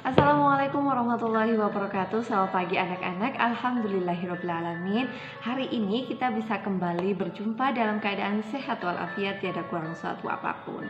Assalamualaikum warahmatullahi wabarakatuh. Selamat pagi anak-anak. Alhamdulillahirobbilalamin. Hari ini kita bisa kembali berjumpa dalam keadaan sehat walafiat, tiada kurang suatu apapun.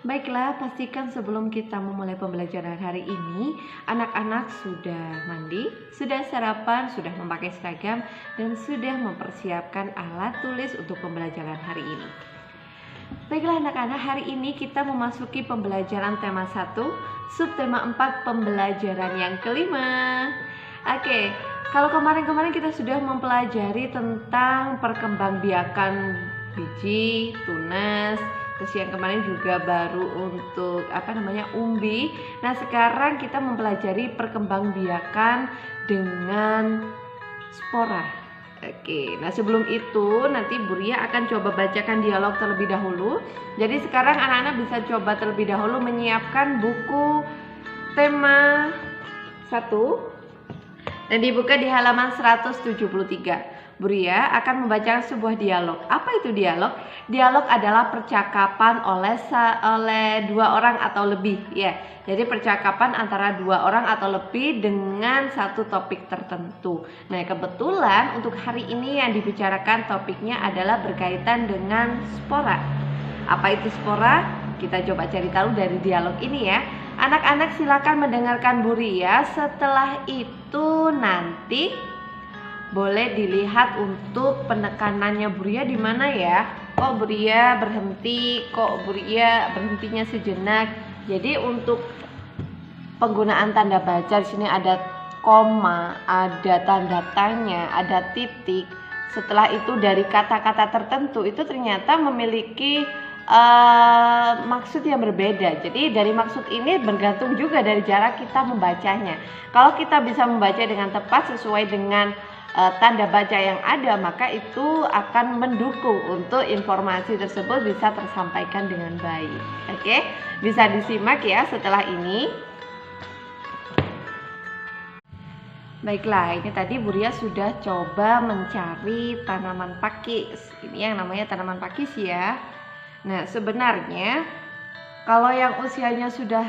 Baiklah, pastikan sebelum kita memulai pembelajaran hari ini, anak-anak sudah mandi, sudah sarapan, sudah memakai seragam, dan sudah mempersiapkan alat tulis untuk pembelajaran hari ini. Baiklah anak-anak, hari ini kita memasuki pembelajaran tema 1, subtema 4, pembelajaran yang kelima. Oke, kalau kemarin-kemarin kita sudah mempelajari tentang perkembangbiakan biji, tunas, terus yang kemarin juga baru untuk umbi. Nah, sekarang kita mempelajari perkembangbiakan dengan spora. Oke, nah sebelum itu nanti Bu Ria akan coba bacakan dialog terlebih dahulu. Jadi sekarang anak-anak bisa coba terlebih dahulu menyiapkan buku tema 1 dan dibuka di halaman 173. Bu Ria akan membacakan sebuah dialog. Apa itu dialog? Dialog adalah percakapan oleh dua orang atau lebih, ya. Jadi percakapan antara dua orang atau lebih dengan satu topik tertentu. Nah, kebetulan untuk hari ini yang dibicarakan topiknya adalah berkaitan dengan spora. Apa itu spora? Kita coba cari tahu dari dialog ini ya. Anak-anak silakan mendengarkan Bu Ria. Setelah itu nanti boleh dilihat untuk penekanannya Bu Ria di mana ya. Kok Bu Ria berhenti, kok Bu Ria berhentinya sejenak. Jadi untuk penggunaan tanda baca di sini ada koma, ada tanda tanya, ada titik. Setelah itu dari kata-kata tertentu itu ternyata memiliki maksud yang berbeda. Jadi dari maksud ini bergantung juga dari jarak kita membacanya. Kalau kita bisa membaca dengan tepat sesuai dengan tanda baca yang ada, maka itu akan mendukung untuk informasi tersebut bisa tersampaikan dengan baik. Oke, bisa disimak ya setelah ini. Baiklah, ini tadi Bu Ria sudah coba mencari tanaman pakis. Ini yang namanya tanaman pakis ya. Nah, sebenarnya kalau yang usianya sudah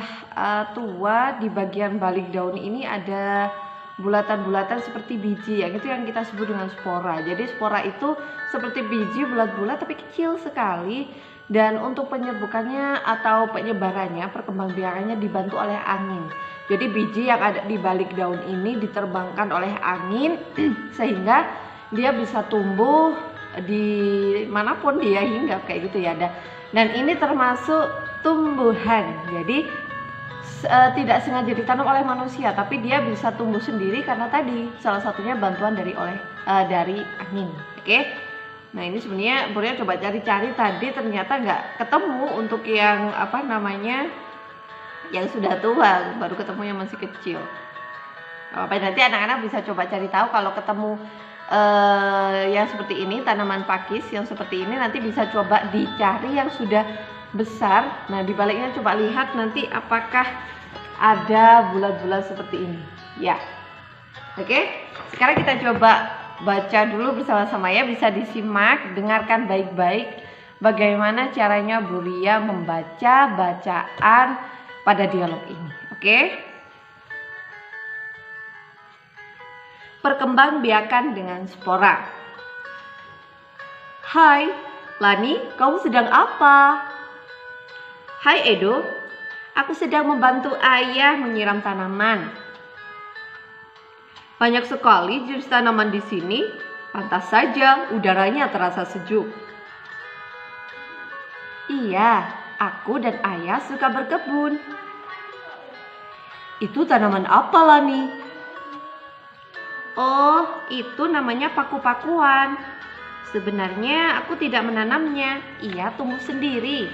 tua, di bagian balik daun ini ada bulatan-bulatan seperti biji, yang itu yang kita sebut dengan spora. Jadi spora itu seperti biji bulat-bulat tapi kecil sekali, dan untuk penyerbukannya atau penyebarannya, perkembangbiakannya dibantu oleh angin. Jadi biji yang ada di balik daun ini diterbangkan oleh angin sehingga dia bisa tumbuh di manapun dia hinggap kayak gitu ya. Dan ini termasuk tumbuhan. Jadi tidak sengaja ditanam oleh manusia, tapi dia bisa tumbuh sendiri karena tadi salah satunya bantuan dari angin. Oke. Nah, ini sebenarnya Bu Ria coba cari-cari tadi ternyata nggak ketemu untuk yang yang sudah tua, baru ketemu yang masih kecil. Nanti anak-anak bisa coba cari tahu kalau ketemu yang seperti ini, tanaman pakis yang seperti ini, nanti bisa coba dicari yang sudah besar. Nah, di baliknya coba lihat nanti apakah ada bulat-bulat seperti ini. Ya. Oke. Sekarang kita coba baca dulu bersama-sama ya, bisa disimak, dengarkan baik-baik bagaimana caranya Bu Ria membaca bacaan pada dialog ini. Oke? Perkembangbiakan dengan spora. Hai, Lani, kamu sedang apa? Hai Edo, aku sedang membantu ayah menyiram tanaman. Banyak sekali jenis tanaman di sini, pantas saja udaranya terasa sejuk. Iya, aku dan ayah suka berkebun. Itu tanaman apa, Lani? Oh, itu namanya paku-pakuan. Sebenarnya aku tidak menanamnya, ia tumbuh sendiri.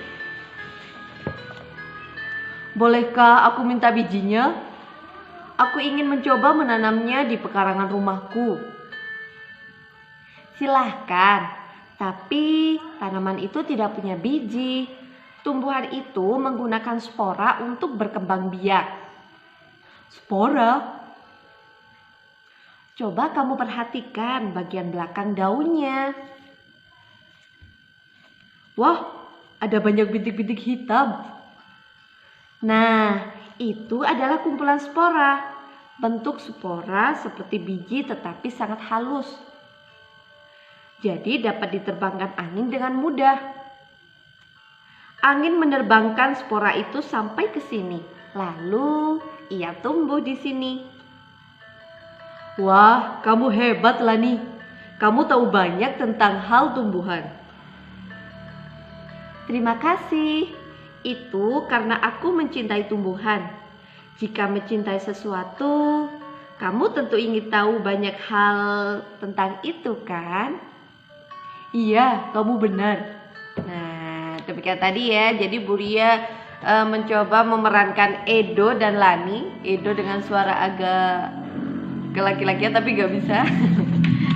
Bolehkah aku minta bijinya? Aku ingin mencoba menanamnya di pekarangan rumahku. Silahkan, tapi tanaman itu tidak punya biji. Tumbuhan itu menggunakan spora untuk berkembang biak. Spora? Coba kamu perhatikan bagian belakang daunnya. Wah, ada banyak bintik-bintik hitam. Nah, itu adalah kumpulan spora. Bentuk spora seperti biji tetapi sangat halus. Jadi dapat diterbangkan angin dengan mudah. Angin menerbangkan spora itu sampai ke sini. Lalu ia tumbuh di sini. Wah, kamu hebat, Lani. Kamu tahu banyak tentang hal tumbuhan. Terima kasih. Itu karena aku mencintai tumbuhan. Jika mencintai sesuatu, kamu tentu ingin tahu banyak hal tentang itu, kan? Iya, kamu benar. Nah, demikian tadi ya. Jadi Bu Ria mencoba memerankan Edo dan Lani. Edo dengan suara agak ke laki-lakian tapi gak bisa.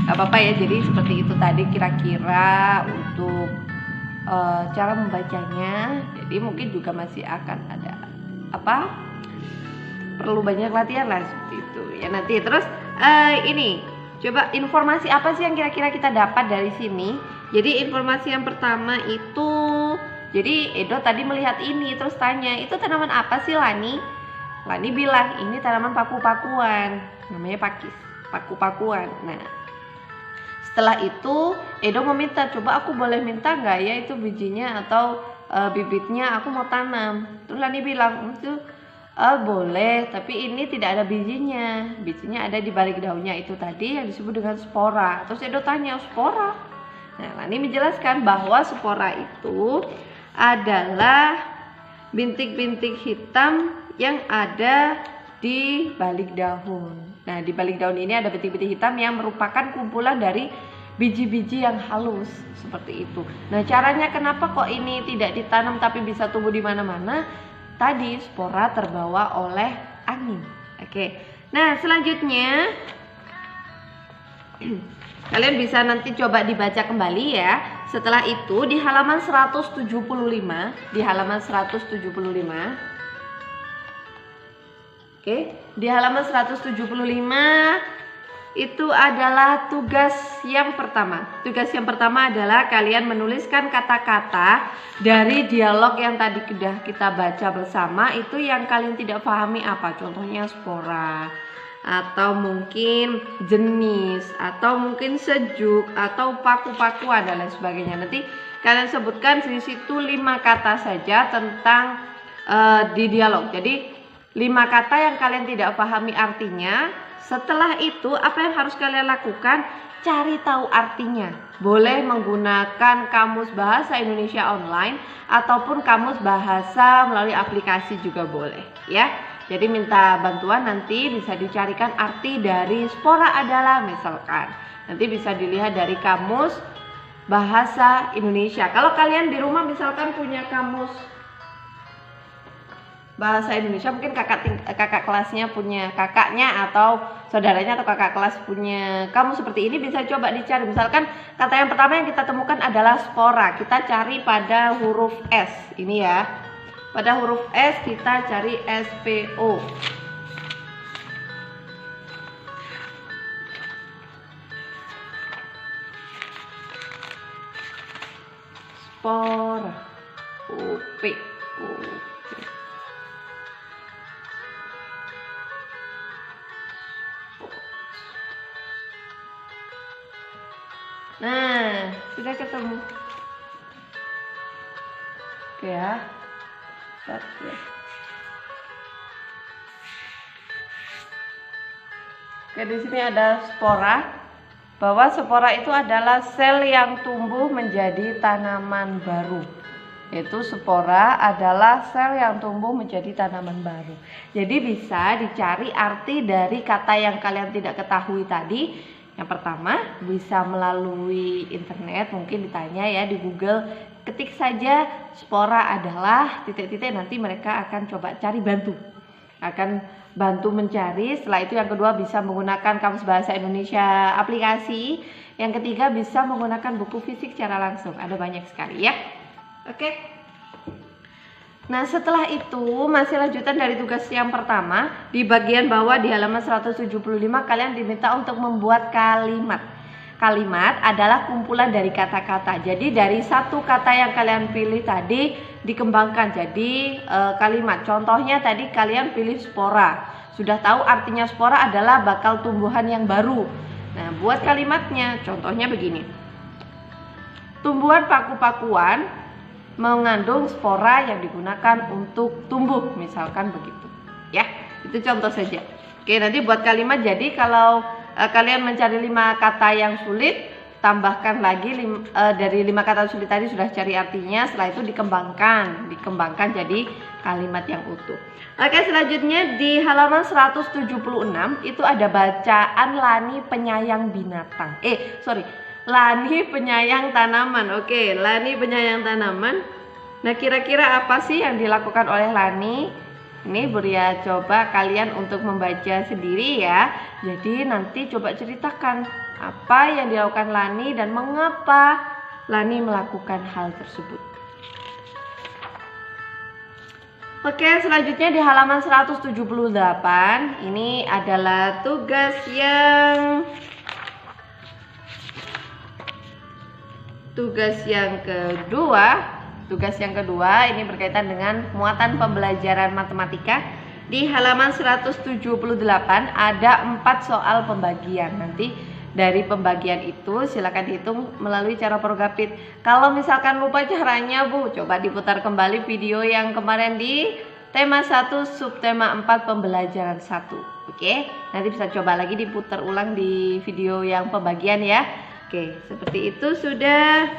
Gak apa-apa ya. Jadi seperti itu tadi kira-kira untuk cara membacanya. Jadi mungkin juga masih akan ada perlu banyak latihan lah seperti itu ya nanti. Terus ini coba informasi apa sih yang kira-kira kita dapat dari sini. Jadi informasi yang pertama itu, jadi Edo tadi melihat ini terus tanya, itu tanaman apa sih, Lani? Lani bilang ini tanaman paku-pakuan, namanya pakis, paku-pakuan. Nah setelah itu Edo meminta, coba aku boleh minta nggak ya itu bijinya atau bibitnya, aku mau tanam. Terus Lani bilang itu boleh, tapi ini tidak ada bijinya. Bijinya ada di balik daunnya itu tadi yang disebut dengan spora. Terus Edo tanya, spora? Nah, Lani menjelaskan bahwa spora itu adalah bintik-bintik hitam yang ada di balik daun. Nah, di balik daun ini ada bintik-bintik hitam yang merupakan kumpulan dari biji-biji yang halus seperti itu. Nah, caranya kenapa kok ini tidak ditanam tapi bisa tumbuh di mana-mana? Tadi spora terbawa oleh angin. Oke. Nah, selanjutnya kalian bisa nanti coba dibaca kembali ya. Setelah itu di halaman 175, di halaman 175. Oke, di halaman 175 itu adalah tugas yang pertama. Tugas yang pertama adalah kalian menuliskan kata-kata dari dialog yang tadi sudah kita baca bersama. Itu yang kalian tidak pahami apa? Contohnya spora, atau mungkin jenis, atau mungkin sejuk, atau paku-pakuan dan lain sebagainya. Nanti kalian sebutkan di situ 5 kata saja tentang di dialog. Jadi 5 kata yang kalian tidak pahami artinya. Setelah itu apa yang harus kalian lakukan? Cari tahu artinya. Boleh menggunakan kamus bahasa Indonesia online ataupun kamus bahasa melalui aplikasi juga boleh ya. Jadi minta bantuan, nanti bisa dicarikan arti dari spora adalah misalkan. Nanti bisa dilihat dari kamus bahasa Indonesia. Kalau kalian di rumah misalkan punya kamus bahasa Indonesia, mungkin kakak kelasnya punya, kakaknya atau saudaranya atau kakak kelas punya kamus seperti ini, bisa coba dicari. Misalkan kata yang pertama yang kita temukan adalah spora, kita cari pada huruf S ini ya. Pada huruf S kita cari SPO. Spora. OP. Nah, sudah ketemu. Oke ya. Oke, di sini ada spora. Bahwa spora itu adalah sel yang tumbuh menjadi tanaman baru. Yaitu spora adalah sel yang tumbuh menjadi tanaman baru. Jadi bisa dicari arti dari kata yang kalian tidak ketahui tadi. Yang pertama bisa melalui internet, mungkin ditanya ya di Google, ketik saja spora adalah titik-titik, nanti mereka akan coba cari bantu. Akan bantu mencari. Setelah itu yang kedua bisa menggunakan kamus bahasa Indonesia aplikasi. Yang ketiga bisa menggunakan buku fisik secara langsung. Ada banyak sekali ya. Oke. Nah setelah itu masih lanjutan dari tugas yang pertama. Di bagian bawah di halaman 175 kalian diminta untuk membuat kalimat. kalimat adalah kumpulan dari kata-kata. Jadi dari satu kata yang kalian pilih tadi dikembangkan jadi kalimat. Contohnya tadi kalian pilih spora. Sudah tahu artinya spora adalah bakal tumbuhan yang baru. Nah, buat kalimatnya contohnya begini. Tumbuhan paku-pakuan mengandung spora yang digunakan untuk tumbuh, misalkan begitu. Ya, itu contoh saja. Oke, nanti buat kalimat jadi kalau kalian mencari 5 kata yang sulit, tambahkan lagi dari 5 kata sulit tadi sudah cari artinya, setelah itu dikembangkan jadi kalimat yang utuh. Oke, selanjutnya di halaman 176 itu ada bacaan Lani penyayang binatang. Lani penyayang tanaman. Oke, Lani penyayang tanaman. Nah, kira-kira apa sih yang dilakukan oleh Lani? Ini Buria coba kalian untuk membaca sendiri ya. Jadi nanti coba ceritakan apa yang dilakukan Lani dan mengapa Lani melakukan hal tersebut. Oke, selanjutnya di halaman 178 ini adalah tugas yang kedua. Tugas yang kedua ini berkaitan dengan muatan pembelajaran matematika. Di halaman 178 ada 4 soal pembagian. Nanti dari pembagian itu silakan dihitung melalui cara Prograpit. Kalau misalkan lupa caranya Bu, coba diputar kembali video yang kemarin di tema 1 subtema 4 pembelajaran 1. Oke, nanti bisa coba lagi diputar ulang di video yang pembagian ya. Oke, seperti itu sudah.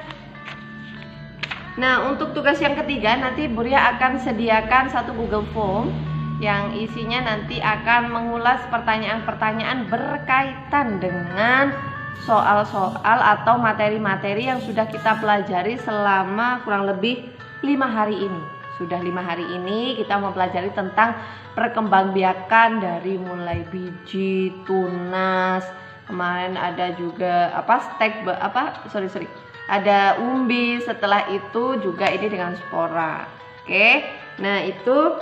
Nah, untuk tugas yang ketiga nanti Buria akan sediakan satu Google Form yang isinya nanti akan mengulas pertanyaan-pertanyaan berkaitan dengan soal-soal atau materi-materi yang sudah kita pelajari selama kurang lebih 5 hari ini. Sudah 5 hari ini kita mempelajari tentang perkembangbiakan dari mulai biji, tunas, kemarin ada juga ada umbi, setelah itu juga ini dengan spora. Oke, nah itu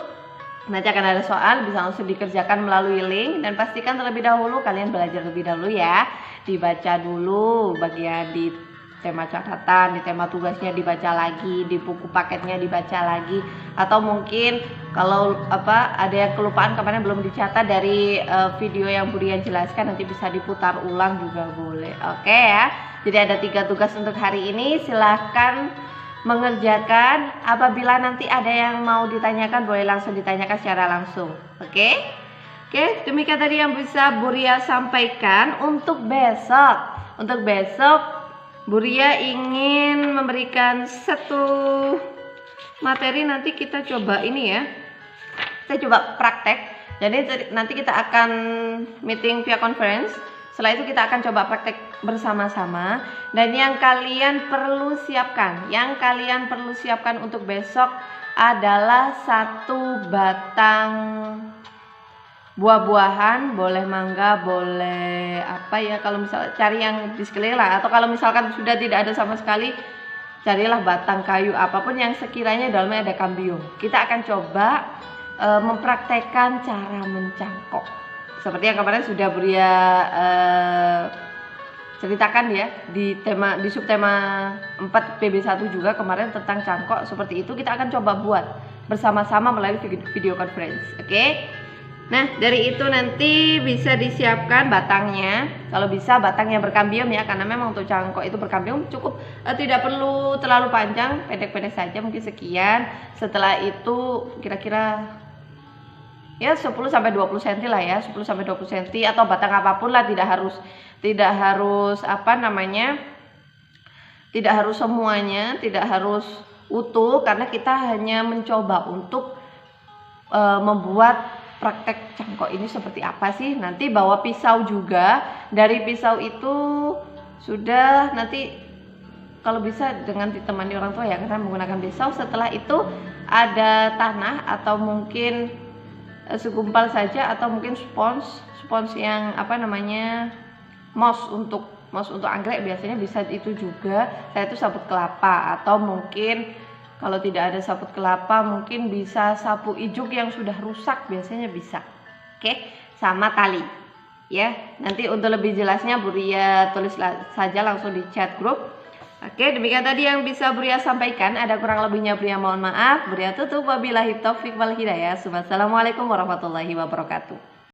nanti akan ada soal, bisa langsung dikerjakan melalui link. Dan pastikan terlebih dahulu kalian belajar lebih dahulu ya, dibaca dulu bagian di tema catatan, di tema tugasnya dibaca lagi, di buku paketnya dibaca lagi, atau mungkin kalau ada yang kelupaan kemarin belum dicatat dari video yang Buria jelaskan, nanti bisa diputar ulang juga boleh. Oke ya, jadi ada 3 tugas untuk hari ini, silahkan mengerjakan. Apabila nanti ada yang mau ditanyakan boleh langsung ditanyakan secara langsung. Oke, demikian tadi yang bisa Buria sampaikan untuk besok. Untuk besok Buria ingin memberikan satu materi, nanti kita coba ini ya, kita coba praktek. Jadi nanti kita akan meeting via conference. Setelah itu kita akan coba praktek bersama-sama. Dan yang kalian perlu siapkan untuk besok adalah 1 batang buah-buahan, boleh mangga, boleh kalau misalnya cari yang di sekeliling lah, atau kalau misalkan sudah tidak ada sama sekali, carilah batang kayu apapun yang sekiranya dalamnya ada kambium. Kita akan coba mempraktekkan cara mencangkok seperti yang kemarin sudah Buria ceritakan ya di subtema 4 PB1 juga kemarin tentang cangkok. Seperti itu kita akan coba buat bersama-sama melalui video conference. Oke. Nah, dari itu nanti bisa disiapkan batangnya. Kalau bisa batang yang berkambium ya, karena memang untuk cangkok itu berkambium cukup, tidak perlu terlalu panjang, pendek-pendek saja, mungkin sekian. Setelah itu kira-kira ya 10-20 cm lah ya, 10-20 cm atau batang apapun lah, tidak harus tidak harus semuanya, tidak harus utuh, karena kita hanya mencoba untuk membuat praktek cangkok ini seperti apa sih. Nanti bawa pisau juga, dari pisau itu sudah nanti kalau bisa dengan ditemani orang tua ya, karena menggunakan pisau. Setelah itu ada tanah atau mungkin segumpal saja, atau mungkin spons yang moss untuk anggrek biasanya bisa itu juga. Saya itu sabut kelapa, atau mungkin kalau tidak ada sabut kelapa mungkin bisa sapu ijuk yang sudah rusak, biasanya bisa. Oke, sama tali ya. Nanti untuk lebih jelasnya Bu Ria tulis saja langsung di chat grup. Oke, demikian tadi yang bisa Bu Ria sampaikan. Ada kurang lebihnya Bu Ria mohon maaf. Bu Ria tutup, wabillahi taufik wal hidayah. Wassalamualaikum warahmatullahi wabarakatuh.